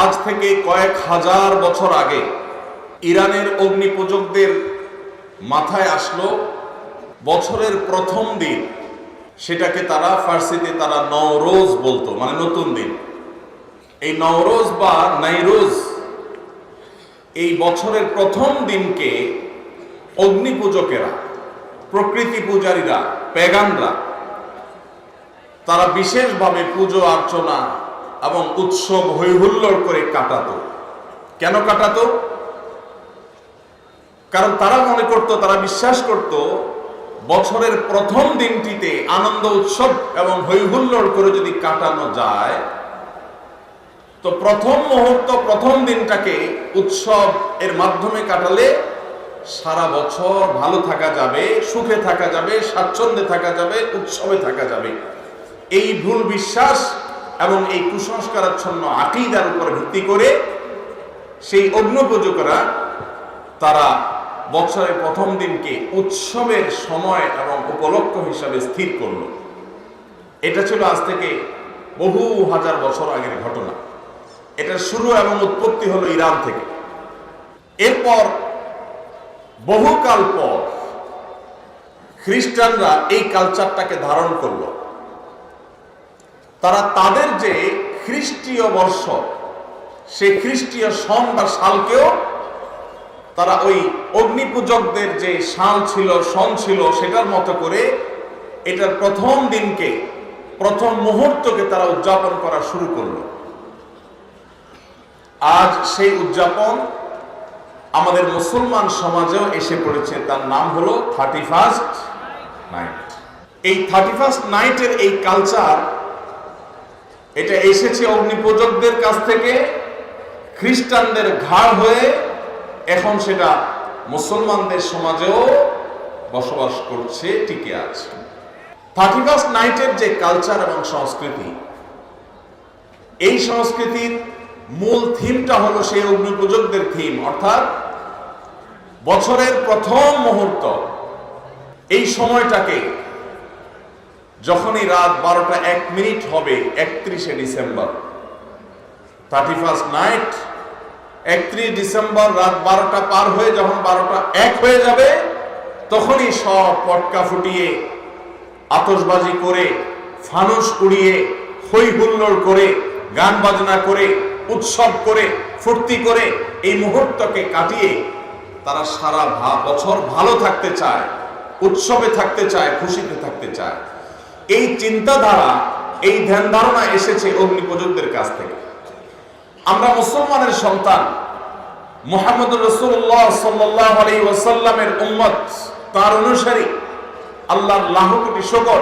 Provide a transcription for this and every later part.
আজ থেকে কয়েক হাজার বছর আগে ইরানের অগ্নিপূজকদের মাথায় আসলো বছরের প্রথম দিন, সেটাকে তারা ফার্সিতে তারা নওরোজ বলতো, মানে নতুন দিন। এই নওরোজ বা নাইরোজ, এই বছরের প্রথম দিনকে অগ্নিপূজকেরা, প্রকৃতি পূজারীরা, প্যাগানরা তারা বিশেষভাবে পুজো অর্চনা এবং উৎসব হৈহুল্লোড় করে কাটাতো। কেন কাটাতো? কারণ তারা মনে করত, তারা বিশ্বাস করত, বছরের প্রথম দিনটিতে আনন্দ উৎসব এবং হৈহুল্লোড় করে যদি কাটানো যায়, তো প্রথম মুহূর্ত, প্রথম দিনটাকে উৎসব এর মাধ্যমে কাটালে সারা বছর ভালো থাকা যাবে, সুখে থাকা যাবে, স্বাচ্ছন্দ্যে থাকা যাবে, উৎসবে থাকা যাবে। এই ভুল বিশ্বাস এবং এই কুসংস্কারাচ্ছন্ন আকীদার উপর ভিত্তি করে সেই অগ্নিপূজকেরা তারা বছরের প্রথম দিনকে উৎসবের সময় এবং উপলক্ষ হিসাবে স্থির করল। এটা ছিল আজ থেকে বহু হাজার বছর আগের ঘটনা। এটার শুরু এবং উৎপত্তি হলো ইরান থেকে। এরপর বহুকাল পর খ্রিস্টানরা এই কালচারটাকে ধারণ করলো। তারা তাদের যে খ্রিস্টীয় বর্ষ, সেই খ্রিস্টীয় সন বা সালকেও তারা ওই অগ্নিপূজকদের যে সাল ছিল, সন ছিল, সেটার মতো করে এটার প্রথম দিনকে, প্রথম মুহূর্তকে তারা উদযাপন করা শুরু করলো। আজ সেই উদযাপন আমাদের মুসলমান সমাজেও এসে পড়েছে। তার নাম হলো 31st নাইট। এই 31st নাইটের এই কালচার, এটা এসেছে অগ্নিপূজকদের কাছ থেকে, খ্রিস্টানদের ঘাড় হয়ে এখন সেটা মুসলমানদের সমাজেও বসবাস করছে, টিকে আছে। 31st নাইটের যে কালচার এবং সংস্কৃতি, এই সংস্কৃতির মূল থিমটা হলো সেই অগ্নিপূজকদের থিম, অর্থাৎ বছরের প্রথম মুহূর্ত, এই সময়টাকে যখনই রাত 12টা 1 মিনিট হবে, 31শে ডিসেম্বর, 31st নাইট, 31 ডিসেম্বর রাত 12টা পার হয়ে যখন 12টা 1 হয়ে যাবে, তখনই সব পটকা ফুটিয়ে, আতশবাজি করে, ফানুস উড়িয়ে, হই হুল্লোড় করে, গান বাজনা করে, উৎসব করে, ফুর্তি করে এই মুহূর্তকে কাটিয়ে তারা সারা বছর ভালো থাকতে চায়, উৎসবে থাকতে চায়, খুশিতে থাকতে চায়। এই চিন্তাধারা, এই ধ্যান ধারণা এসেছে অগ্নিপূজকদের কাছ থেকে। আমরা মুসলমানের সন্তান, মুহাম্মদুর রাসূলুল্লাহ সাল্লাল্লাহু আলাইহি ওয়াসাল্লামের উম্মত, তার অনুসারী। আল্লাহর লাখ কোটি শুকর,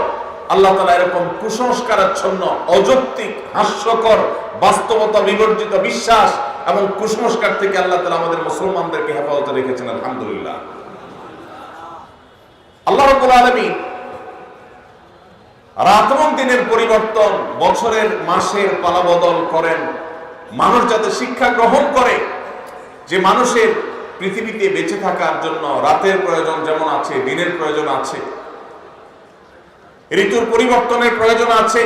আল্লাহ তাআলা এরকম কুসংস্কারাচ্ছন্ন, অযৌক্তিক, হাস্যকর, বাস্তবতা বিবর্জিত বিশ্বাস এবং কুসংস্কার থেকে আল্লাহ তাআলা আমাদের মুসলমানদেরকে হেফাজতে রেখেছেন, আলহামদুলিল্লাহ। আল্লাহ রাব্বুল আলামিন রাত এবং দিনের পরিবর্তন, বছরের মাসের পালাবদল করেন, মানুষ যাতে শিক্ষা গ্রহণ করে যে মানুষের পৃথিবীতে বেঁচে থাকার জন্য রাতের প্রয়োজন যেমন আছে, দিনের প্রয়োজন আছে, ঋতুর পরিবর্তনের প্রয়োজন আছে।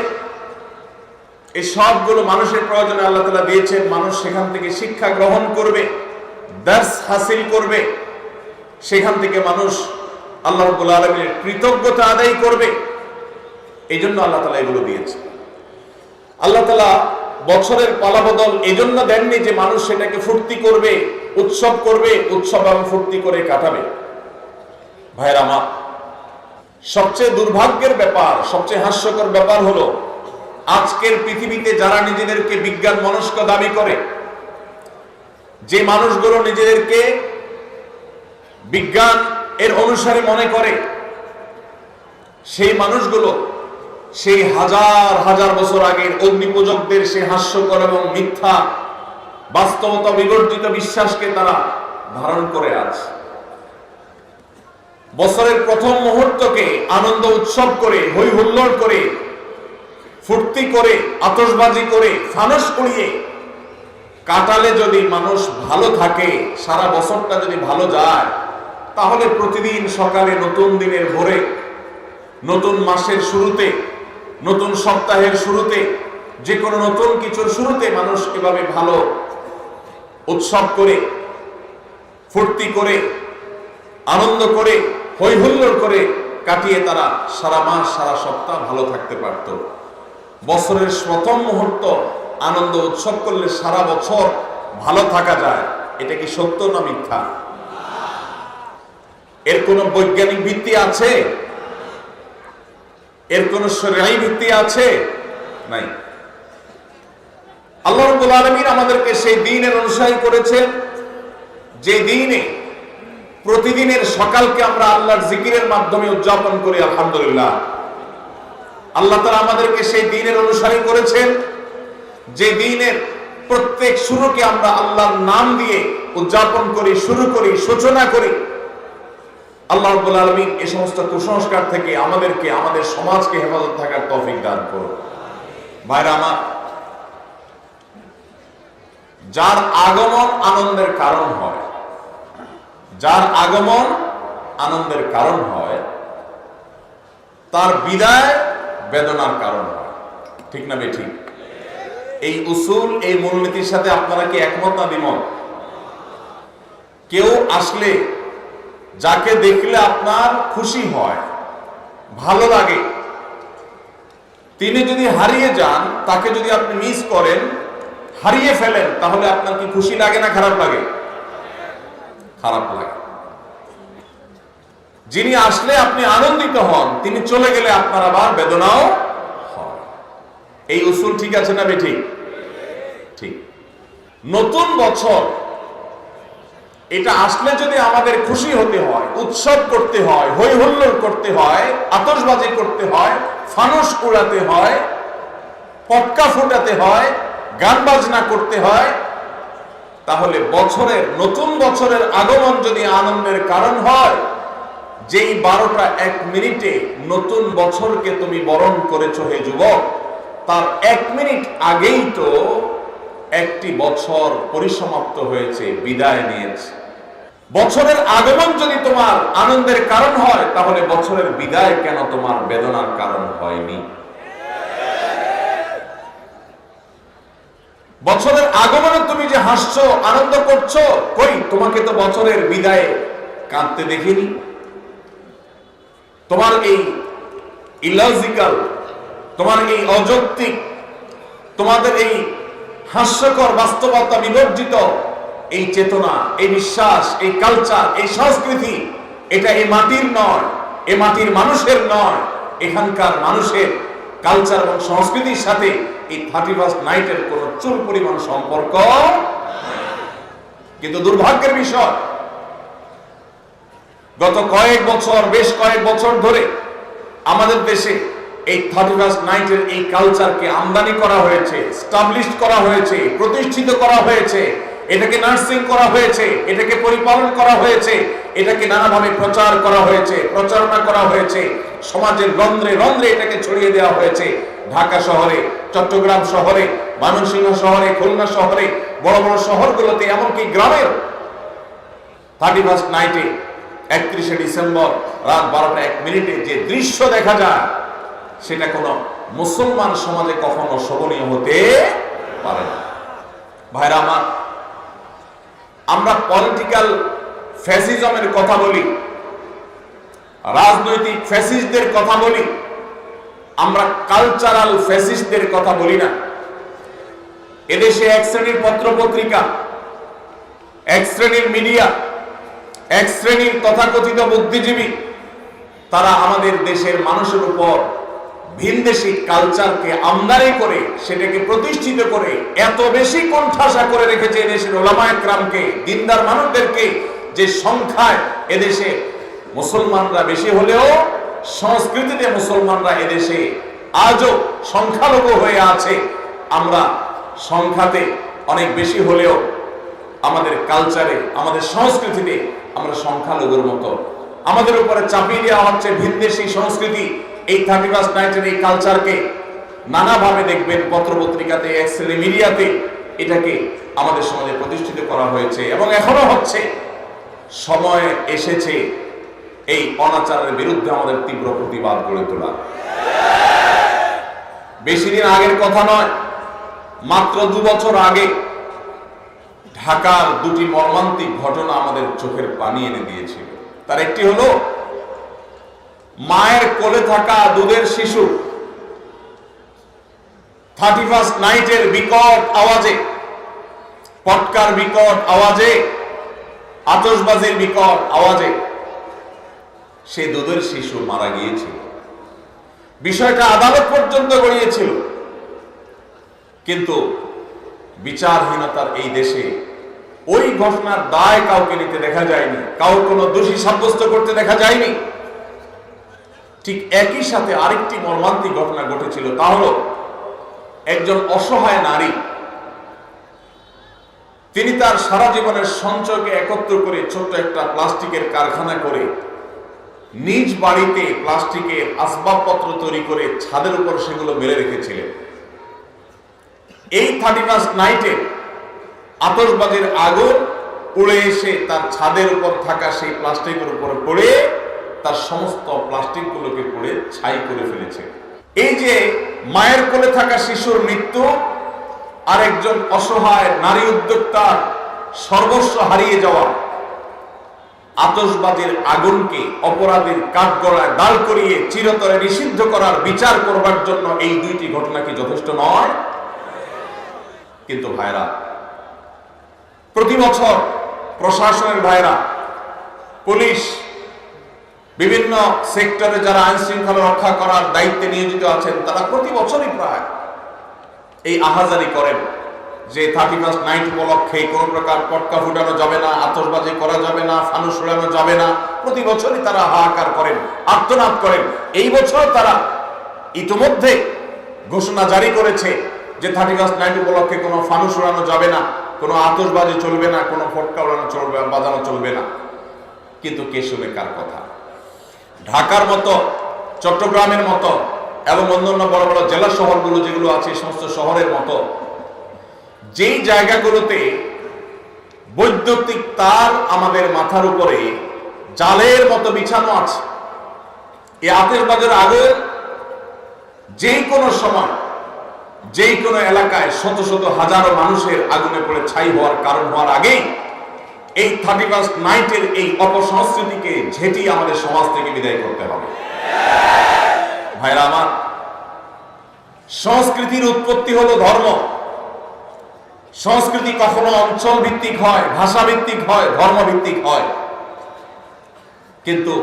এই সবগুলো মানুষের প্রয়োজনে আল্লাহ তাআলা দিয়েছেন। মানুষ সেখান থেকে শিক্ষা গ্রহণ করবে, দার্স হাসিল করবে, সেখান থেকে মানুষ আল্লাহ রাব্বুল আলামিনের কৃতজ্ঞতা আদায় করবে। এই জন্য আল্লাহ তাআলা এগুলো দিয়েছে। আল্লাহ তাআলা বছরের পালাবদল এই জন্য দেননি যে মানুষ সেটাকে ফুর্তি করবে, উৎসব করবে, উৎসব এবং ফুর্তি করে কাটাবে। ভাইয়ের আমার, সবচেয়ে দুর্ভাগ্যের ব্যাপার, সবচেয়ে হাস্যকর ব্যাপার হলো আজকের পৃথিবীতে যারা নিজেদেরকে বিজ্ঞান মনস্ক দাবি করে, যে মানুষগুলো নিজেদেরকে বিজ্ঞান এর অনুসারী মনে করে, সেই মানুষগুলো সেই হাজার হাজার বছর আগের অগ্নিপূজকদের সেই হাস্যকর এবং মিথ্যা, বাস্তবতা বিবর্জিত বিশ্বাসকে তারা ধারণ করে আছে। বছরের প্রথম মুহূর্তকে আনন্দ উৎসব করে, হই হুল্লোড় করে, ফুর্তি করে, আতশবাজি করে, ফানুস উড়িয়ে কাটালে যদি মানুষ ভালো থাকে, সারা বছরটা যদি ভালো যায়, তাহলে প্রতিদিন সকালে, নতুন দিনের ভোরে, নতুন মাসের শুরুতে, নতুন সপ্তাহের শুরুতে যে কোনো নতুন কিছুর শুরুতে মানুষ এভাবে ভালো উৎসব করে, ফুর্তি করে, আনন্দ করে, হৈ হুল্লোড় করে কাটিয়ে তারা সারা মাস সারা সপ্তাহ ভালো থাকতে পারত। বছরের প্রথম মুহূর্ত আনন্দ উৎসব করলে সারা বছর ভালো থাকা যায়। এটা কি সত্য না মিথ্যা? এর কোন বৈজ্ঞানিক ভিত্তি আছে? এর কোন শরীয়ী ভিত্তি আছে? নাই। আল্লাহ রাব্বুল আলামিন আমাদেরকে সেই দ্বীনের অনুসারী করেছেন যে দ্বীনে প্রতিদিনের সকালকে আমরা আল্লাহর জিকিরের মাধ্যমে উদযাপন করি। আলহামদুলিল্লাহ। আল্লাহ তাআলা আমাদেরকে সেই দ্বীনের অনুসারী করেছেন যে দ্বীনের প্রত্যেক শুরুকে আমরা আল্লাহর নাম দিয়ে উদযাপন করি, শুরু করি, সূচনা করি। আল্লাহ রাব্বুল আলামিন এই সমস্ত কুসংস্কার থেকে আমাদেরকে, আমাদের সমাজকে হেফাজত থাকার তৌফিক দান করুন। ভাইরা আমার, যার আগমন আনন্দের কারণ হয়, যার আগমন আনন্দের কারণ হয়, তার বিদায় বেদনার কারণ হয়। ঠিক না বেঠিক? এই উসুল, এই মূলনীতির সাথে আপনারা কি একমত না দ্বিমত? কেউ আসলে, যাকে দেখলে আপনার খুশি হয়, ভালো লাগে, তিনি যদি হারিয়ে যান, তাকে যদি আপনি মিস করেন, হারিয়ে ফেলেন, তাহলে আপনার কি খুশি লাগে না খারাপ লাগে? খারাপ লাগে। যিনি আসলে আপনি আনন্দিত হন, তিনি চলে গেলে আপনার আবার বেদনাও হয়। এই উসুল ঠিক আছে না বেঠিক? ঠিক। নতুন বছর এটা আসলে যদি আমাদের খুশি হতে হয়, উৎসব করতে হয়, হৈ হুল্লোড় করতে হয়, আতশবাজি করতে হয়, ফানুস উড়াতে হয়, পটকা ফুটাতে হয়, গান বাজনা করতে হয়, তাহলে বছরের, নতুন বছরের আগমন যদি আনন্দের কারণ হয়, যেই 12টা 1 মিনিটে নতুন বছরকে তুমি বরণ করেছো হে যুবক, তার 1 মিনিট আগেই তো একটি বছর পরিসমাপ্ত হয়েছে, বিদায় নিয়েছে। বছরের আগমন যদি তোমার আনন্দের কারণ হয়, তাহলে বছরের বিদায় কেন তোমার বেদনার কারণ হয়নি? বছরের আগমনে তুমি যে হাসছো, আনন্দ করছো, কই তোমাকে তো বছরের বিদায়ে কাঁদতে দেখিনি। তোমার এই ইলজিক্যাল, তোমার এই অযৌক্তিক, তোমাদের এই হাস্যকর বাস্তবতা বিবর্জিত এই চেতনা, এই বিশ্বাস, এই কালচার, এই সংস্কৃতি, এটা এই মাটির নয়, এই মাটির মানুষের নয়। এখানকার মানুষের কালচার এবং সংস্কৃতির সাথে এই 31st নাইটের কোন চুল পরিমাণ সম্পর্ক। কিন্তু দুর্ভাগ্যের বিষয়, গত কয়েক বছর, বেশ কয়েক বছর ধরে আমাদের দেশে এই 31st নাইটের এই কালচারকে আমদানি করা হয়েছে, স্টাবলিশ করা হয়েছে, প্রতিষ্ঠিত করা হয়েছে, এটাকে নার্সিং করা হয়েছে, এটাকে পরিপালন করা হয়েছে, এটাকে নানাভাবে প্রচার করা হয়েছে, প্রচারণা করা হয়েছে, সমাজের রন্ধ্রে রন্ধ্রে এটাকে ছড়িয়ে দেওয়া হয়েছে। ঢাকা শহরে, চট্টগ্রাম শহরে, ময়মনসিংহ শহরে, খুলনা শহরে, বড় বড় শহরগুলোতে, এমনকি গ্রামের 31st নাইটে 31শে ডিসেম্বর রাত 12টা 1 মিনিটে যে দৃশ্য দেখা যায়, সেটা কোনো মুসলমান সমাজে কখনো শোভনীয় হতে পারে না। ভাইরা আমার, আমরা পলিটিক্যাল ফ্যাসিজমের কথা বলি, রাজনৈতিক ফ্যাসিস্টদের কথা বলি, আমরা কালচারাল ফ্যাসিস্টদের কথা বলি না। এদেশে এক শ্রেণীর পত্র পত্রিকা, এক শ্রেণীর মিডিয়া, এক শ্রেণীর তথাকথিত বুদ্ধিজীবী, তারা আমাদের দেশের মানুষের উপর ভিনদেশী কালচারকে আমদানি করে, সেটাকে প্রতিষ্ঠিত করে এত বেশি কোণঠাসা করে রেখেছে এদেশের ওলামায়ে কেরামকে, দিনদার মানুষদেরকে, যে সংখ্যায় এদেশে মুসলমানরা বেশি হলেও সংস্কৃতিতে মুসলমানরা এদেশে আজও সংখ্যালঘু হয়ে আছে। আমরা সংখ্যাতে অনেক বেশি হলেও আমাদের কালচারে, আমাদের সংস্কৃতিতে আমরা সংখ্যালঘুর মতো। আমাদের উপরে চাপিয়ে দেওয়া হচ্ছে ভিনদেশী সংস্কৃতি। এই 31st নাইটের এই কালচারকে নানাভাবে দেখবেন পত্রপত্রিকাতে, এক্সেলে, মিডিয়াতে এটাকে আমাদের সমাজে প্রতিষ্ঠিত করা হয়েছে এবং এখনো হচ্ছে। সময় এসেছে এই অনাচারের বিরুদ্ধে আমাদের তীব্র প্রতিবাদ গড়ে তোলা। বেশি দিন আগের কথা নয়, মাত্র 2 বছর আগে ঢাকার দুটি মর্মান্তিক ঘটনা আমাদের চোখের পানি এনে দিয়েছিল। তার একটি হলো মায়ের কোলে থাকা দুধের শিশু 31st নাইটের বিকট আওয়াজে, পটকার বিকট আওয়াজে, আতশবাজির বিকট আওয়াজে সে দুধের শিশু মারা গিয়েছিল। বিষয়টা আদালত পর্যন্ত গড়িয়েছিল, কিন্তু বিচারহীনতার এই দেশে ওই ঘটনার দায় কাউকে নিতে দেখা যায়নি, কাউকে কোনো দোষী সাব্যস্ত করতে দেখা যায়নি। ঠিক একই সাথে আরেকটি মর্মান্তিক ঘটনা ঘটেছিল, তা হলো একজন অসহায় নারী, তিনি তার সারা জীবনের সঞ্চয়কে একত্র করে ছোট্ট একটা প্লাস্টিকের কারখানা করে নিজ বাড়িতে প্লাস্টিকের আসবাবপত্র তৈরি করে ছাদের উপর সেগুলো মেলে রেখেছিলেন। এই 31st নাইটে আতশবাজির আগুন উড়ে এসে তার ছাদের উপর থাকা সেই প্লাস্টিকের উপরে পড়ে তার সমস্ত প্লাস্টিকগুলোকে পুড়ে ছাই করে ফেলেছে। এই যে মায়ের কোলে থাকা শিশুর মৃত্যু আর একজন অসহায় নারী উদ্যোক্তার সর্বস্ব হারিয়ে যাওয়া, আতশবাজির আগুনকে অপরাধীর কাঠগড়ায় দাঁড় করিয়ে চিরতরে নিষিদ্ধ করার বিচার করবার জন্য এই দুইটি ঘটনা কি যথেষ্ট নয়? কিন্তু ভাইরা, প্রতি বছর প্রশাসনের ভাইরা, পুলিশ, বিভিন্ন সেক্টরে যারা আইন শৃঙ্খলা রক্ষা করার দায়িত্বে নিয়োজিত আছেন, তারা প্রতি বছরই প্রায় এই আহাজারি করেন যে 31st নাইট উপলক্ষে কোনো প্রকার পটকা ফুটানো যাবে না, আতশবাজি করা যাবে না, ফানুস উড়ানো যাবে না। প্রতি বছরই তারা হাহাকার করেন, আর্তনাদ করেন। এই বছর তারা ইতিমধ্যে ঘোষণা জারি করেছে যে 31st নাইট উপলক্ষে কোনো ফানুস উড়ানো যাবে না, কোনো আতশবাজি চলবে না, কোনো ফটকা উড়ানো চলবে, বাজানো চলবে না। কিন্তু কে শুনে কার কথা? ঢাকার মতো, চট্টগ্রামের মতো এবং অন্যান্য বড় বড় জেলা শহরগুলো যেগুলো আছে, সমস্ত শহরের মতো যেই জায়গাগুলোতে বৈদ্যুতিক তার আমাদের মাথার উপরে জালের মতো বিছানো আছে, এই আতশবাজির আগুন যেই কোনো সময়, যেই কোনো এলাকায় শত শত হাজারো মানুষের আগুনে পড়ে ছাই হওয়ার কারণ হওয়ার আগেই এই 31st নাইটের এই অপসংস্কৃতিকে ঝেঁটিয়ে আমাদের সমাজ থেকে বিদায় করতে হবে। ভাইরা আমার, সংস্কৃতির উৎপত্তি হলো ধর্ম। সংস্কৃতি কখনো অঞ্চল ভিত্তিক হয়, ভাষা ভিত্তিক হয়, ধর্ম ভিত্তিক হয়। কিন্তু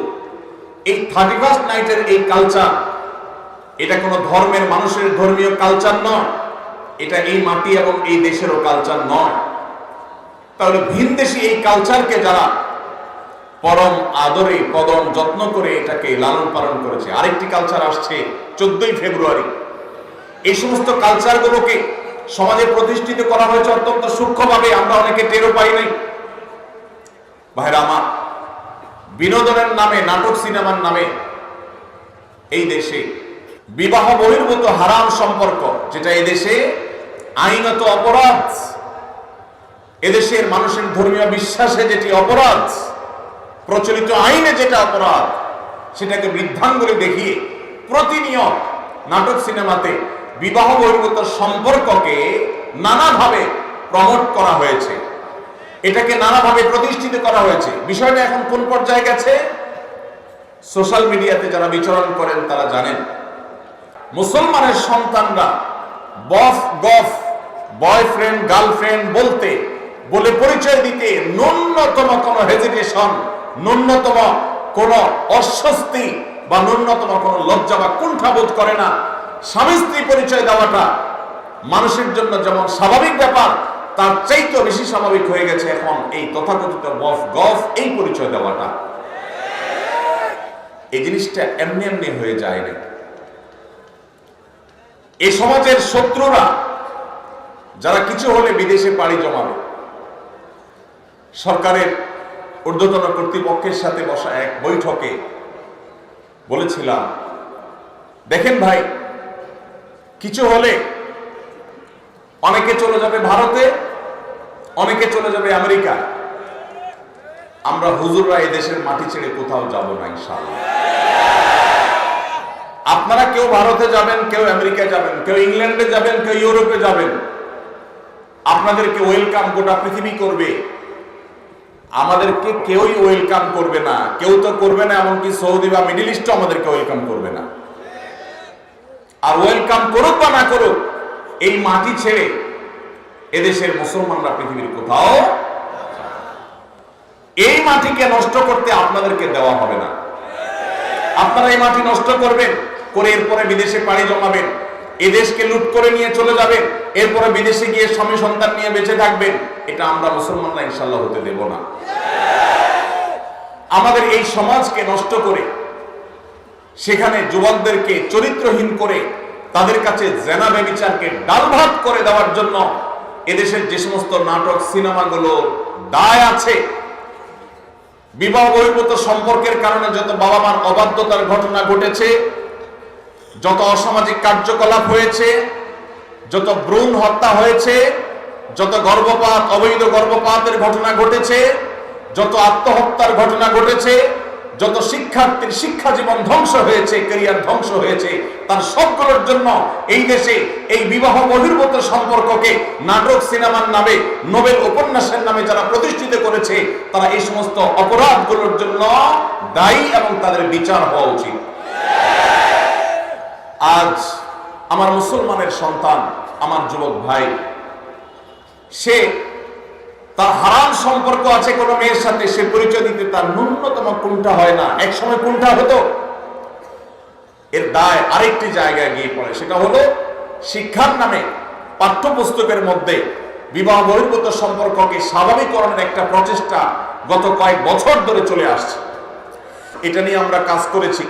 এই 31st নাইটের এই কালচার, এটা কোনো ধর্মের মানুষের ধর্মীয় কালচার নয়, এটা এই মাটি এবং এই দেশেরও কালচার নয়। তাহলে ভিনদেশী এই কালচারকে যারা পরম আদরে কদম যত্ন করে এটাকে লালন পালন করেছে, আরেকটি কালচার আসছে 14ই ফেব্রুয়ারি। এই সমস্ত কালচারগুলোকে সমাজে প্রতিষ্ঠিত করা হয়েছে অত্যন্ত সূক্ষ্মভাবে, আমরা অনেকে টেরও পাই নাই। ভাইরা আমার, বিনোদনের নামে, নাটক সিনেমার নামে এই দেশে বিবাহ বহির্ভূত হারাম সম্পর্ক, যেটা এই দেশে আইনত অপরাধ, এদেশের মানুষের ধর্মীয় বিশ্বাসে যেটি অপরাধ, প্রচলিত আইনে যেটা অপরাধ, সেটাকে বৃদ্ধাঙ্গুলি দেখিয়ে প্রতিনিয়ত নাটক সিনেমাতে বিবাহ বহির্ভূত সম্পর্ককে নানাভাবে প্রমোট করা হয়েছে, এটাকে নানাভাবে প্রতিষ্ঠিত করা হয়েছে। বিষয়টা এখন কোন পর্যায়ে গেছে? সোশ্যাল মিডিয়াতে যারা বিচরণ করেন তারা জানেন, মুসলমানের সন্তানরা বফ গফ, বয়ফ্রেন্ড গার্লফ্রেন্ড বলে পরিচয় দিতে ন্যূনতম কোনো হেজিটেশন, ন্যূনতম কোনো অস্বস্তি বা ন্যূনতম কোনো লজ্জা বা কুণ্ঠাবোধ করে না। স্বামী স্ত্রী পরিচয় দেওয়াটা মানুষের জন্য যেমন স্বাভাবিক ব্যাপার, তার চাইতেও বেশি স্বাভাবিক হয়ে গেছে এখন এই তথাকথিত বফ গফ এই পরিচয় দেওয়াটা। এই জিনিসটা এমনি এমনি হয়ে যায় না। এই সমাজের শত্রুরা যারা কিছু হলে বিদেশে পাড়ি জমাবে, সরকারের ঊর্ধ্বতন কর্তৃপক্ষের সাথে বসা এক বৈঠকে বলেছিলাম, দেখেন ভাই, কিছু হলে অনেকে চলে যাবে ভারতে, অনেকে চলে যাবে আমেরিকা, আমরা হুজুররা এই দেশের মাটি ছেড়ে কোথাও যাব না ইনশাআল্লাহ। আপনারা কেউ ভারতে যাবেন, কেউ আমেরিকা যাবেন, কেউ ইংল্যান্ডে যাবেন, কেউ ইউরোপে যাবেন, আপনাদেরকে ওয়েলকাম গোটা পৃথিবী করবে, আমাদেরকে কেউই ওয়েলকাম করবে না। কেউ তো করবে না, এমনকি সৌদি বা মিডল ইস্টও আমাদেরকে ওয়েলকাম করবে না। আর ওয়েলকাম করুক বা না করুক, এই মাটি ছেড়ে এদেশের মুসলমানরা পৃথিবীর কোথাও, এই মাটিকে নষ্ট করতে আপনাদেরকে দেওয়া হবে না। আপনারা এই মাটি নষ্ট করবেন, করে এরপরে বিদেশে পাড়ি জমাবেন, এদেশকে লুট করে নিয়ে চলে যাবেন, এরপরে বিদেশে গিয়ে স্বামী সন্তান নিয়ে বেঁচে থাকবেন। এটা আমরা মুসলমানরা ইনশাল্লাহ হতে দেব না। আমাদের এই সমাজকে নষ্ট করে, সেখানে যুবকদেরকে চরিত্রহীন করে, তাদের কাছে জেনা ব্যভিচারকে ডাল ভাত করে দেওয়ার জন্য এদেশের যে সমস্ত নাটক সিনেমাগুলো দায় আছে, বিবাহ বহির্ভূত সম্পর্কের কারণে যত বাবা মার অবাধ্যতার ঘটনা ঘটেছে, যত অসামাজিক কার্যকলাপ হয়েছে, যত ভ্রূণ হত্যা হয়েছে, যত গর্ভপাত, অবৈধ গর্ভপাতের ঘটনা ঘটেছে, যত আত্মহত্যার ঘটনা ঘটেছে, যত শিক্ষার্থীর শিক্ষা জীবন ধ্বংস হয়েছে, ক্যারিয়ার ধ্বংস হয়েছে, তার সবগুলোর জন্য এই দেশে এই বিবাহ বহির্ভূত সম্পর্ককে নাটক সিনেমার নামে, নোবেল উপন্যাসের নামে যারা প্রতিষ্ঠিত করেছে, তারা এই সমস্ত অপরাধগুলোর জন্য দায়ী এবং তাদের বিচার হওয়া উচিত। আজ আমার মুসলমানের সন্তান, আমার যুবক ভাই, সে তার হারাম সম্পর্ক আছে কোন মেয়ের সাথে, সে পরিচয় দিতে তার ন্যূনতম কোনটা হয় না। এক সময় কোনটা হতো, এর দায় আরেকটি জায়গায় গিয়ে পড়ে, সেটা হলো শিক্ষার নামে পাঠ্যপুস্তকের মধ্যে বিবাহ বহির্ভূত সম্পর্ককে স্বাভাবিকরণের একটা প্রচেষ্টা গত কয়েক বছর ধরে চলে আসছে। এটা নিয়ে আমরা কাজ করেছি।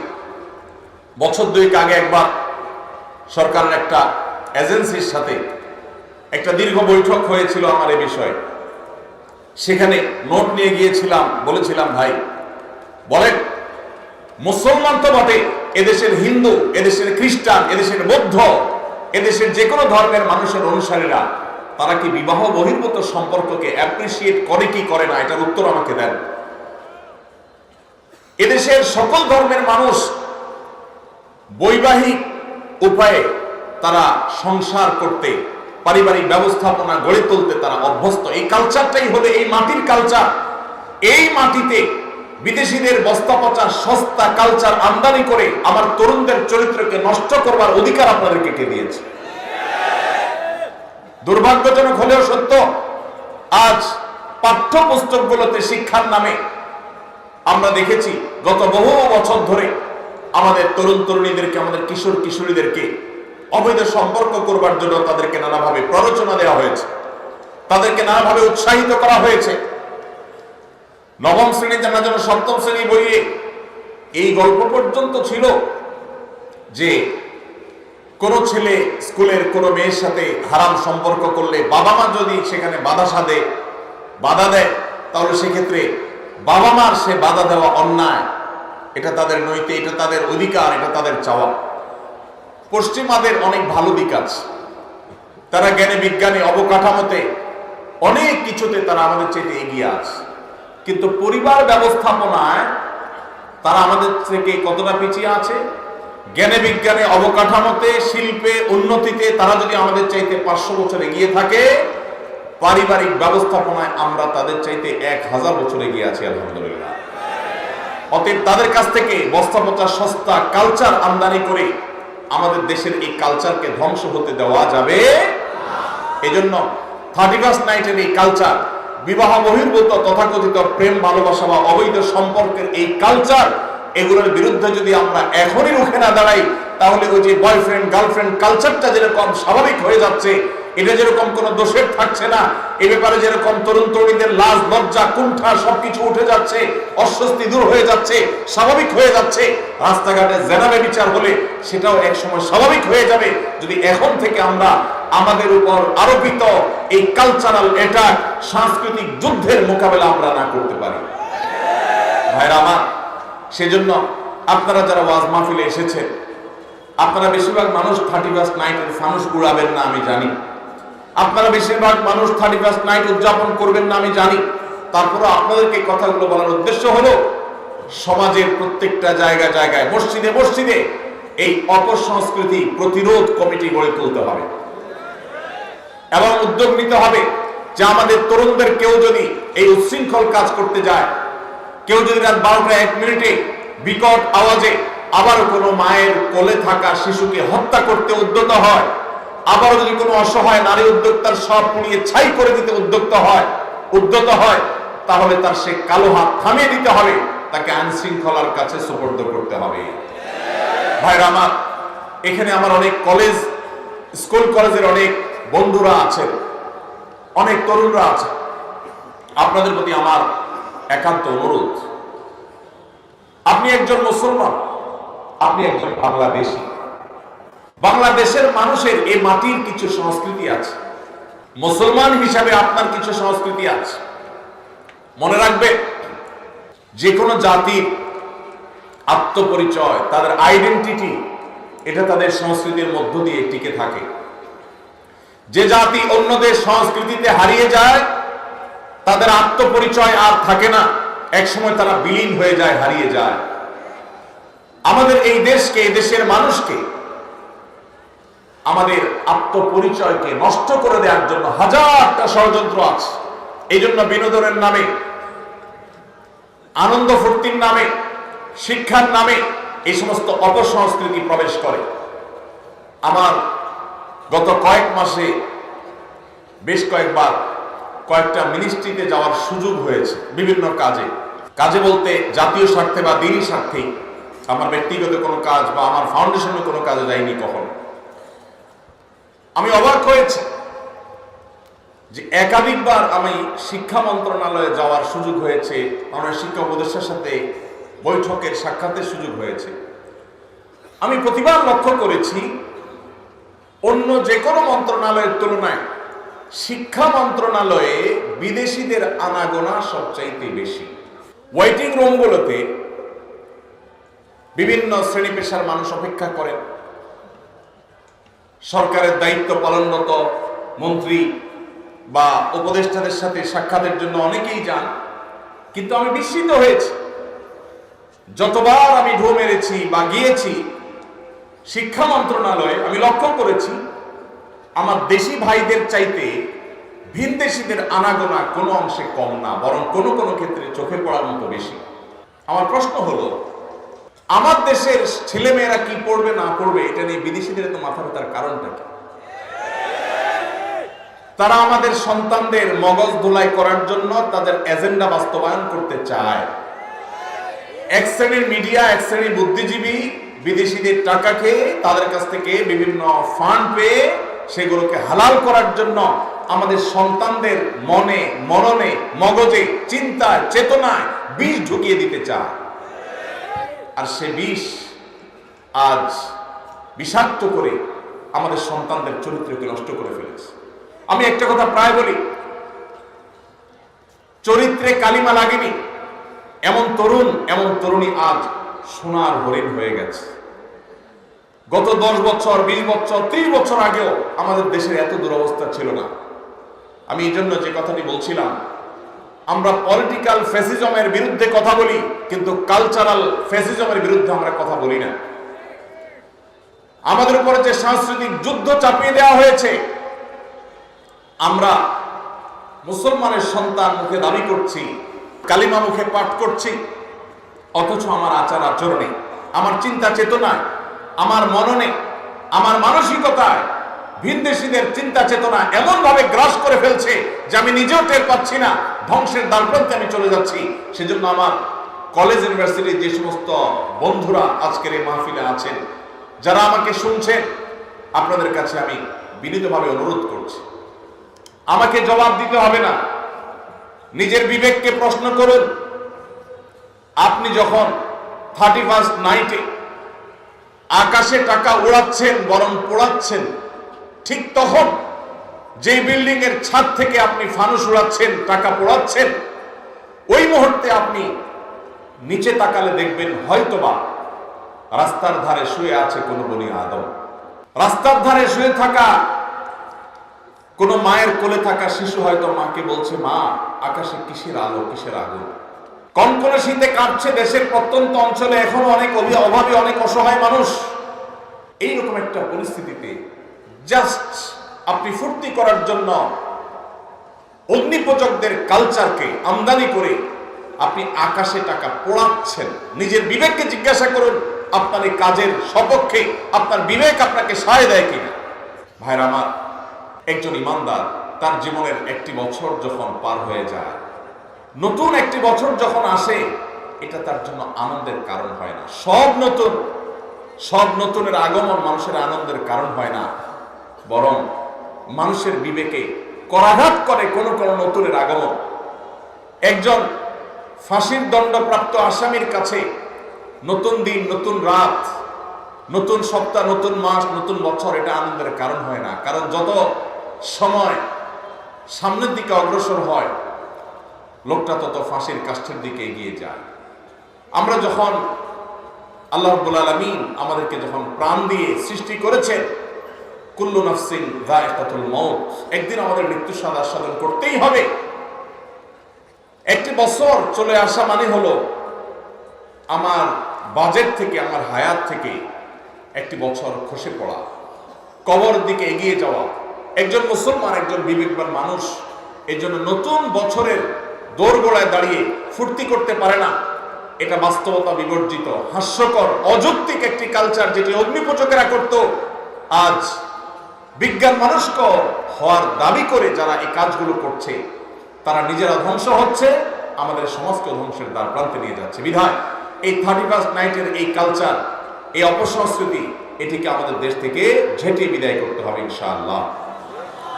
বছর দুয়েক আগে একবার সরকারের একটা এজেন্সির সাথে একটা দীর্ঘ বৈঠক হয়েছিল আমার এই বিষয়ে। সেখানে নোট নিয়ে গিয়েছিলাম, বলেছিলাম ভাই বলেন, মুসলমান তো বটে, এদেশের হিন্দু, এদেশের খ্রিস্টান, এদেশের বৌদ্ধ, এদেশের যে কোনো ধর্মের মানুষের অনুসারীরা তারা কি বিবাহ বহির্ভূত সম্পর্ককে অ্যাপ্রিসিয়েট করে কি করে না, এটার উত্তর আমাকে দেন। এদেশের সকল ধর্মের মানুষ বৈবাহিক উপায়ে তারা সংসার করতে, পারিবারিক ব্যবস্থাপনা গড়ে তুলতে তারা অভ্যস্ত। এই কালচারটাই হলো এই মাটির কালচার। এই মাটিতে বিদেশিদের বস্তা পচা সস্তা কালচার আমদানি করে আমার তরুণদের চরিত্রকে নষ্ট করবার অধিকার আপনাদেরকে কে দিয়েছে? দুর্ভাগ্যজনক হলেও সত্য, আজ পাঠ্যপুস্তকগুলোতে শিক্ষার নামে আমরা দেখেছি গত বহু বছর ধরে আমাদের তরুণ তরুণীদেরকে, আমাদের কিশোর কিশোরীদেরকে অবৈধ সম্পর্ক করবার জন্য তাদেরকে নানাভাবে প্ররোচনা দেওয়া হয়েছে, তাদেরকে নানাভাবে উৎসাহিত করা হয়েছে। নবম শ্রেণী জানার জন্য সপ্তম শ্রেণী বইয়ে এই গল্প পর্যন্ত ছিল যে কোন ছেলে স্কুলের কোন মেয়ের সাথে হারাম সম্পর্ক করলে বাবা মা যদি সেখানে বাধা দেয়, তাহলে সেক্ষেত্রে বাবা মার সে বাধা দেওয়া অন্যায়, এটা তাদের নৈতিক, এটা তাদের অধিকার, এটা তাদের চাওয়া। পশ্চিমাদের অনেক ভালো দিক আছে, তারা জ্ঞানে বিজ্ঞানে অবকাঠামোতে অনেক কিছুতে তারা আমাদের চেয়ে এগিয়ে আছে, কিন্তু পরিবার ব্যবস্থাপনায় তারা আমাদের থেকে কতটা পিছিয়ে আছে? জ্ঞানে বিজ্ঞানে অবকাঠামোতে, শিল্পে, উন্নতিতে তারা যদি আমাদের চাইতে 500 বছর এগিয়ে থাকে, পারিবারিক ব্যবস্থাপনায় আমরা তাদের চাইতে 1000 বছর এগিয়ে আছি আলহামদুলিল্লাহ। অতএব তাদের কাছ থেকে বস্তা পচা সস্তা কালচার আমদানি করে আমাদের দেশের এই কালচারকে ধ্বংস হতে দেওয়া যাবে। এজন্য 31st নাইটের এই কালচার, বিবাহ বহির্ভূত তথাকথিত প্রেম ভালোবাসা বা অবৈধ সম্পর্কের এই কালচার, এগুলোর বিরুদ্ধে যদি আমরা এখনই রুখে না দাঁড়াই, তাহলে ওই যে বয়ফ্রেন্ড গার্লফ্রেন্ড কালচারটা যেরকম স্বাভাবিক হয়ে যাচ্ছে, এটা যেরকম কোনো দোষের থাকছে না, এ ব্যাপারে যেরকম তরুণ তরুণীদের লাজ লজ্জা কুণ্ঠা সবকিছু উঠে যাচ্ছে, অস্বস্তি দূর হয়ে যাচ্ছে, স্বাভাবিক হয়ে যাচ্ছে, রাস্তাঘাটে জেনা ব্যভিচার হলে সেটাও একসময় স্বাভাবিক হয়ে যাবে, যদি এখন থেকে আমরা আমাদের উপর আরোপিত এই কালচারাল অ্যাটাক, সাংস্কৃতিক যুদ্ধের মোকাবেলা আমরা না করতে পারি। ভাইরা আমার, সেজন্য আপনারা যারা ওয়াজ মাহফিলে এসেছেন, আপনারা বেশিরভাগ মানুষ 31st নাইটের ফানুস উড়াবেন না আমি জানি, আপনারা বেশিরভাগ মানুষ 31st নাইট উদযাপন করবেন না আমি জানি। তারপরে আপনাদেরকে কথাগুলো বলার উদ্দেশ্য হলো সমাজের প্রত্যেকটা জায়গায় জায়গায়, মসজিদে মসজিদে এই অপসংস্কৃতি প্রতিরোধ কমিটি গড়ে তুলতে হবে। এবং উদ্যোগ নিতে হবে যে আমাদের তরুণদের কেউ যদি এই উচ্ছৃঙ্খল কাজ করতে যায়, কেউ যদি রাত 12টা 1 মিনিটে বিকট আওয়াজে আবারও কোনো মায়ের কোলে থাকা শিশুকে হত্যা করতে উদ্যত হয়, আবারও যদি কোনো অসহায় নারী উদ্যোক্তার সব পুড়িয়ে ছাই করে দিতে উদ্যত হয়, তাহলে তার সে কালো হাত থামিয়ে দিতে হবে, তাকে আইন শৃঙ্খলার কাছে সুপর্দ করতে হবে। ভাইরা আমার, এখানে আমার অনেক স্কুল কলেজের অনেক বন্ধুরা আছেন, অনেক তরুণরা আছেন। আপনাদের প্রতি আমার একান্ত অনুরোধ, আপনি একজন মুসলমান, আপনি একজন বাংলাদেশী। বাংলাদেশের মানুষের এই মাটির কিছু সংস্কৃতি আছে, মুসলমান হিসাবে আপনার কিছু সংস্কৃতি আছে। মনে রাখবেন, যে কোনো জাতির আত্মপরিচয়, তাদের আইডেন্টিটি, এটা তাদের সংস্কৃতির মধ্য দিয়ে টিকে থাকে। যে জাতি অন্যদের সংস্কৃতিতে হারিয়ে যায়, তাদের আত্মপরিচয় আর থাকে না, একসময় তারা বিলীন হয়ে যায়, হারিয়ে যায়। আমাদের এই দেশকে, এই দেশের মানুষকে, আমাদের আত্মপরিচয়কে নষ্ট করে দেওয়ার জন্য হাজারটা ষড়যন্ত্র আছে। এই জন্য বিনোদনের নামে, আনন্দ ফুর্তির নামে, শিক্ষার নামে এই সমস্ত অপসংস্কৃতি প্রবেশ করে। আমার গত কয়েক মাসে বেশ কয়েকবার কয়েকটা মিনিস্ট্রিতে যাওয়ার সুযোগ হয়েছে, বিভিন্ন কাজে বলতে জাতীয় স্বার্থে বা দিনই স্বার্থেই, আমার ব্যক্তিগত কোনো কাজ বা আমার ফাউন্ডেশনের কোনো কাজে যাইনি কখনো। আমি অবাক হয়েছি যে একাধিকবার আমি শিক্ষা মন্ত্রণালয়ে যাওয়ার সুযোগ হয়েছে, আমার শিক্ষা উপদেষ্টার সাথে বৈঠকের সাক্ষাতের সুযোগ হয়েছে। আমি প্রতিবার লক্ষ্য করেছি, অন্য যে কোনো মন্ত্রণালয়ের তুলনায় শিক্ষা মন্ত্রণালয়ে বিদেশিদের আনাগোনা সবচাইতে বেশি। ওয়েটিং রুমগুলোতে বিভিন্ন শ্রেণী পেশার মানুষ অপেক্ষা করেন, সরকারের দায়িত্ব পালনরত মন্ত্রী বা উপদেষ্টাদের সাথে সাক্ষাতের জন্য অনেকেই যান। কিন্তু আমি বিস্মিত হয়েছি, যতবার আমি ঢু মেরেছি বা গিয়েছি শিক্ষা মন্ত্রণালয়ে, আমি লক্ষ্য করেছি আমার দেশি ভাইদের চাইতে ভিনদেশীদের আনাগোনা কোনো অংশে কম না, বরং কোনো কোনো ক্ষেত্রে চোখে পড়ার মতো বেশি। আমার প্রশ্ন হলো, আমার দেশের ছেলেমেয়েরা কি পড়বে না পড়বে এটা নিয়ে বিদেশিদের তো মাথা ব্যথার কারণটা কি? তারা আমাদের সন্তানদের মগজ ধোলাই করার জন্য তাদের এজেন্ডা বাস্তবায়ন করতে চায়। এক শ্রেণীর মিডিয়া, এক শ্রেণীর বুদ্ধিজীবী বিদেশিদের টাকা খেয়ে, তাদের কাছ থেকে বিভিন্ন ফান্ড পেয়ে সেগুলোকে হালাল করার জন্য আমাদের সন্তানদের মনে, মননে, মগজে, চিন্তায়, চেতনায় বিষ ঢুকিয়ে দিতে চায়। আর সে বিষ আজ বিষাক্ত করে আমাদের সন্তানদের চরিত্রকে নষ্ট করে ফেলেছে। আমি একটা কথা প্রায় বলি, চরিত্রে কালিমা লাগেনি এমন তরুণ, এমন তরুণী আজ সোনার হরিণ হয়ে গেছে। গত 10 বছর, 20 বছর, 30 বছর আগেও আমাদের দেশের এত দুরবস্থা ছিল না। আমি এই জন্য যে কথাটি বলছিলাম, আমরা পলিটিক্যাল ফ্যাসিজমের বিরুদ্ধে কথা বলি, কিন্তু কালচারাল ফ্যাসিজমের বিরুদ্ধে আমরা কথা বলি না। আমাদের উপরে যে সাংস্কৃতিক যুদ্ধ চাপিয়ে দেওয়া হয়েছে, আমরা মুসলমানের সন্তান মুখে দাবি করছি, কালিমা মুখে পাঠ করছি, অথচ আমার আচার আচরণে, আমার চিন্তা চেতনায়, আমার মননে, আমার মানসিকতায় ভিনদেশীদের চিন্তা চেতনা এমন ভাবে গ্রাস করে ফেলছে যে আমি নিজেও টের পাচ্ছি না, ধ্বংসের দ্বারপ্রান্তে আমি চলে যাচ্ছি। সেজন্য আমার কলেজ ইউনিভার্সিটির যে সমস্ত বন্ধুরা আজকের এই মাহফিলে আছেন, যারা আমাকে শুনছেন, আপনাদের কাছে আমি বিনীতভাবে অনুরোধ করছি, আমাকে জবাব দিতে হবে না, নিজের বিবেককে প্রশ্ন করুন। আপনি যখন 31st নাইটে আকাশে টাকা উড়াচ্ছেন, বরং পোড়াচ্ছেন, ঠিক তখন যে বিল্ডিং এর ছাদ থেকে আপনি ফানুস উড়াচ্ছেন, টাকা পোড়াচ্ছেন, ওই মুহূর্তে আপনি নিচে তাকালে দেখবেন হয়তোবা রাস্তার ধারে শুয়ে আছে কোনো বনি আদম। রাস্তার ধারে শুয়ে থাকা কোনো মায়ের কোলে থাকা শিশু হয়তো মাকে বলছে, মা আকাশে কিসের আলো, কিসের আগুন। কনকনে শীতে কাঁপছে দেশের প্রত্যন্ত অঞ্চলে এখনো অনেক অভাবী, অনেক অসহায় মানুষ। এইরকম একটা পরিস্থিতিতে জাস্ট আপনি ফুর্তি করার জন্য অগ্নিপূজকদের কালচারকে আমদানি করে আপনি আকাশে টাকা পোড়াচ্ছেন। নিজের বিবেককে জিজ্ঞাসা করুন, আপনার এই কাজের সপক্ষে আপনার বিবেক আপনাকে সায় দেয় কিনা। ভাইরা আমার, একজন ইমানদার তার জীবনের একটি বছর যখন পার হয়ে যায়, নতুন একটি বছর যখন আসে, এটা তার জন্য আনন্দের কারণ হয় না। সব নতুনের আগমন মানুষের আনন্দের কারণ হয় না, বরং মানুষের বিবেকে করাঘাত করে কোন নতুনের আগমন। একজন ফাঁসির দণ্ডপ্রাপ্ত আসামির কাছে নতুন দিন, নতুন রাত, নতুন সপ্তাহ, নতুন মাস, নতুন বছর এটা আনন্দের কারণ হয় না। কারণ যত সময় সামনের দিকে অগ্রসর হয়, লোকটা তত ফাঁসির কাষ্ঠের দিকে এগিয়ে যায়। আমরা যখন আল্লাহ রাব্বুল আলামিন আমাদেরকে যখন প্রাণ দিয়ে সৃষ্টি করেছেন, কুল্লু নাফসিন যায়কাতুল মউত, একদিন আমাদের মৃত্যু সাধন করতেই হবে। একটি বছর চলে আসা মানে হলো আমার বাজেট থেকে, আমার হায়াত থেকে একটি বছর খসে পড়া, কবর দিকে এগিয়ে যাওয়া। একজন মুসলমান, একজন বিবেকবান মানুষ এই জন্য নতুন বছরের দোরগোড়ায় দাঁড়িয়ে ফুর্তি করতে পারে না। এটা বাস্তবতা বিবর্জিত, হাস্যকর, অযৌক্তিক একটি কালচার, যেটি অগ্নিপূজকেরা করত। আজ বিজ্ঞান মনস্ক হওয়ার দাবি করে যারা এই কাজগুলো করছে, তারা নিজেরা ধ্বংস হচ্ছে, আমাদের সমাজকে ধ্বংসের দ্বার প্রান্তে নিয়ে যাচ্ছে। বিধায় এই 31st নাইটের এই কালচার, এই অপসংস্কৃতি, এটিকে আমাদের দেশ থেকে ঝেঁটিয়ে বিদায় করতে হবে ইনশাআল্লাহ।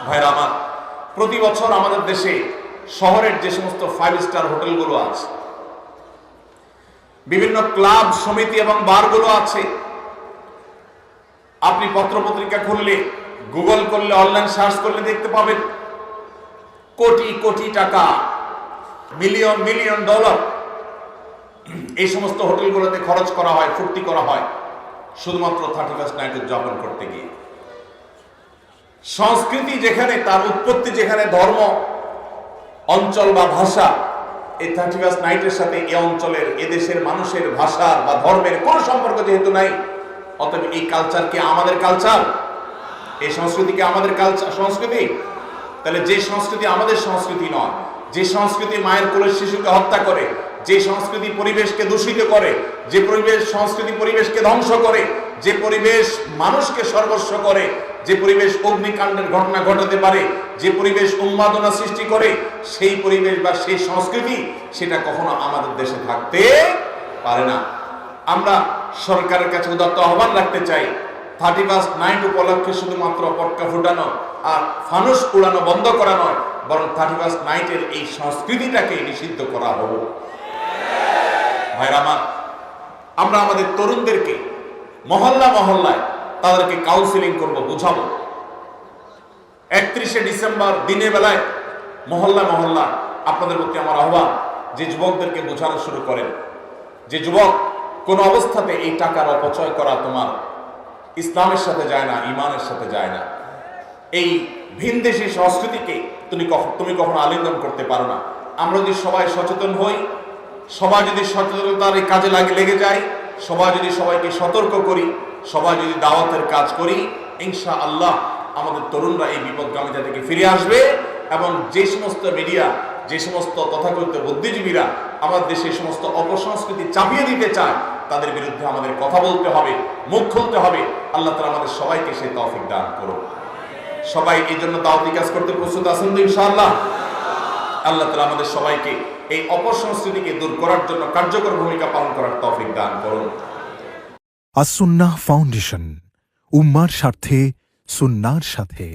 ভাইরা আমার, প্রতি বছর আমাদের দেশে শহরের যে সমস্ত 5 স্টার হোটেলগুলো আছে, বিভিন্ন ক্লাব, সমিতি এবং বারগুলো আছে, আপনি পত্রপত্রিকা খুললে, গুগল করলে, অনলাইন সার্চ করলে দেখতে পাবেন কোটি কোটি টাকা, মিলিয়ন মিলিয়ন ডলার এই সমস্ত হোটেলগুলোতে খরচ করা হয়, ফুর্তি করা হয় শুধুমাত্র 31st নাইট উদযাপন করতে গিয়ে। সংস্কৃতি যেখানে, তার উৎপত্তি যেখানে, ধর্ম, অঞ্চল বা ভাষা, এই 31st নাইটের সাথে এই অঞ্চলের, এদেশের মানুষের ভাষার বা ধর্মের কোনো সম্পর্ক যেহেতু নাই, অতএব এই কালচার কি আমাদের কালচার? এই সংস্কৃতি কি আমাদের কালচার, সংস্কৃতি? তাহলে যে সংস্কৃতি আমাদের সংস্কৃতি নয়, যে সংস্কৃতি মায়ের কোলের শিশুকে হত্যা করে, যে সংস্কৃতি পরিবেশকে দূষিত করে, যে সংস্কৃতি পরিবেশকে ধ্বংস করে, যে পরিবেশ মানুষকে সর্বস্ব করে, যে পরিবেশ অগ্নিকাণ্ডের ঘটনা ঘটাতে পারে, যে পরিবেশ উন্মাদনা সৃষ্টি করে, সেই পরিবেশ বা সেই সংস্কৃতি, সেটা কখনো আমাদের দেশে থাকতে পারে না। আমরা সরকারের কাছে উদাত্ত আহ্বান রাখতে চাই, 31st নাইট উপলক্ষে শুধুমাত্র পটকা ফুটানো আর ফানুস উড়ানো বন্ধ করা নয়, বরং 31st নাইটের এই সংস্কৃতিটাকে নিষিদ্ধ করা হোক। ভাইরা আমার, আমরা আমাদের তরুণদেরকে মহল্লায় তাদেরকে কাউন্সিলিং করব, বুঝাবো। 31শে ডিসেম্বর দিনের বেলায় মহল্লা আপনাদের প্রতি আমার আহ্বান, যে যুবকদেরকে বোঝানো শুরু করেন যে যুবক, কোন অবস্থাতে এই টাকার অপচয় করা তোমার ইসলামের সাথে যায় না, ইমানের সাথে যায় না। এই ভিনদেশী সংস্কৃতিকে তুমি কখনো আলিঙ্গন করতে পারো না। আমরা যদি সবাই সচেতন হই, সবাই যদি সচেতনতার এই কাজে লেগে যায়, সবাই যদি সবাইকে সতর্ক করি, সবাই যদি দাওয়াতের কাজ করি, ইনশাআল্লাহ আমাদের তরুণরা এই বিপদগামিতা থেকে ফিরে আসবে। এবং যে সমস্ত মিডিয়া, যে সমস্ত তথাকথিত বুদ্ধিজীবীরা আমাদের দেশে সমস্ত অপসংস্কৃতি চাপিয়ে দিতে চায়, তাদের বিরুদ্ধে আমাদের কথা বলতে হবে, মুখ খুলতে হবে। আল্লাহ তাআলা আমাদের সবাইকে সেই তৌফিক দান করুন। সবাই এই জন্য দাওয়াতি কাজ করতে প্রস্তুত আছেন তো ইনশাআল্লাহ? আল্লাহ তাআলা আমাদের সবাইকে এই অপসংস্কৃতিকে দূর করার জন্য কার্যকর ভূমিকা পালন করার তৌফিক দান করুন। আস-সুন্নাহ ফাউন্ডেশন, উম্মার স্বার্থে, সুন্নাহর সাথে।